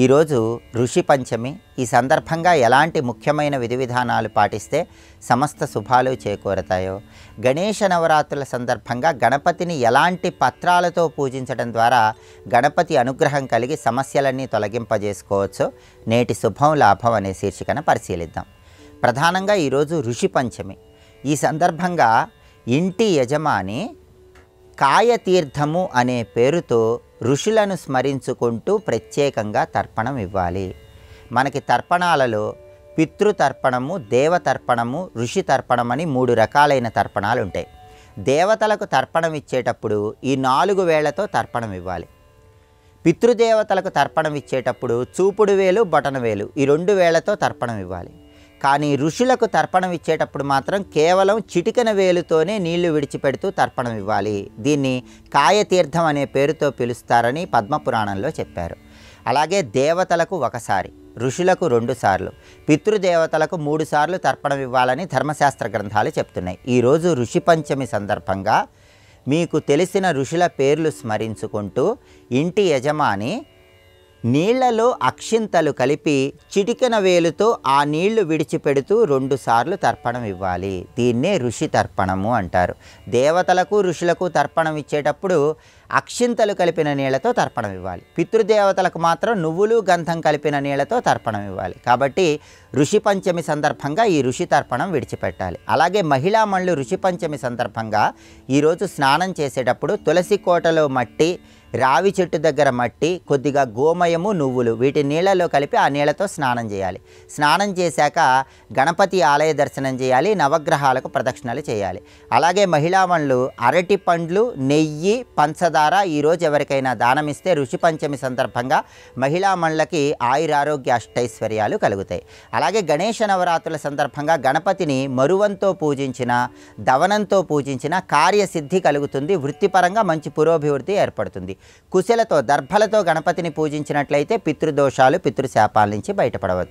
ఈరోజు ఋషి పంచమి. ఈ సందర్భంగా ఎలాంటి ముఖ్యమైన విధి విధానాలు పాటిస్తే సమస్త శుభాలు చేకూరతాయో, గణేష నవరాత్రుల సందర్భంగా గణపతిని ఎలాంటి పత్రాలతో పూజించడం ద్వారా గణపతి అనుగ్రహం కలిగి సమస్యలన్నీ తొలగింపజేసుకోవచ్చో నేటి శుభం లాభం అనే శీర్షికన పరిశీలిద్దాం. ప్రధానంగా ఈరోజు ఋషి పంచమి. ఈ సందర్భంగా ఇంటి యజమాని కాయతీర్థము అనే పేరుతో ఋషులను స్మరించుకుంటూ ప్రత్యేకంగా తర్పణం ఇవ్వాలి. మనకి తర్పణాలలో పితృతర్పణము, దేవతర్పణము, ఋషి తర్పణం అని 3 రకాలైన తర్పణాలు ఉంటాయి. దేవతలకు తర్పణం ఇచ్చేటప్పుడు ఈ 4 వేళ్లతో తర్పణం ఇవ్వాలి. పితృదేవతలకు తర్పణం ఇచ్చేటప్పుడు చూపుడు వేలు, బొటన వేలు ఈ 2 వేళ్లతో తర్పణం ఇవ్వాలి. కానీ ఋషులకు తర్పణం ఇచ్చేటప్పుడు మాత్రం కేవలం చిటికెన వేలుతోనే నీళ్లు విడిచిపెడుతూ తర్పణం ఇవ్వాలి. దీన్ని కాయతీర్థం అనే పేరుతో పిలుస్తారని పద్మపురాణంలో చెప్పారు. అలాగే దేవతలకు 1 సారి, ఋషులకు 2 సార్లు, పితృదేవతలకు 3 సార్లు తర్పణం ఇవ్వాలని ధర్మశాస్త్ర గ్రంథాలు చెప్తున్నాయి. ఈరోజు ఋషి పంచమి సందర్భంగా మీకు తెలిసిన ఋషుల పేర్లు స్మరించుకుంటూ ఇంటి యజమాని నీళ్లలో అక్షింతలు కలిపి చిటికెన వేలుతో ఆ నీళ్లు విడిచిపెడుతూ 2 సార్లు తర్పణం ఇవ్వాలి. దీన్నే ఋషి తర్పణము అంటారు. దేవతలకు ఋషులకు తర్పణం ఇచ్చేటప్పుడు అక్షింతలు కలిపిన నీళ్లతో తర్పణం ఇవ్వాలి. పితృదేవతలకు మాత్రం నువ్వులు గంధం కలిపిన నీళ్లతో తర్పణం ఇవ్వాలి. కాబట్టి ఋషి పంచమి సందర్భంగా ఈ ఋషి తర్పణం విడిచిపెట్టాలి. అలాగే మహిళామణులు ఋషి పంచమి సందర్భంగా ఈరోజు స్నానం చేసేటప్పుడు తులసి కోటలో మట్టి, రావి చెట్టు దగ్గర మట్టి, కొద్దిగా గోమయము, నువ్వులు వీటి నీళ్లలో కలిపి ఆ నీళ్లతో స్నానం చేయాలి. స్నానం చేశాక గణపతి ఆలయ దర్శనం చేయాలి, నవగ్రహాలకు ప్రదక్షిణలు చేయాలి. అలాగే మహిళామణులు అరటి పండ్లు, నెయ్యి, పంచదార ఈరోజు ఎవరికైనా దానమిస్తే ఋషి పంచమి సందర్భంగా మహిళామణులకి ఆయురారోగ్య అష్టైశ్వర్యాలు కలుగుతాయి. అలాగే గణేష నవరాత్రుల సందర్భంగా గణపతిని మరువంతో పూజించిన, దవనంతో పూజించిన కార్యసిద్ధి కలుగుతుంది. వృత్తిపరంగా మంచి పురోభివృద్ధి ఏర్పడుతుంది. కుశలతో, దర్భలతో గణపతిని పూజించినట్లయితే పితృదోషాలు, పితృశాపాల నుంచి బయటపడవచ్చు.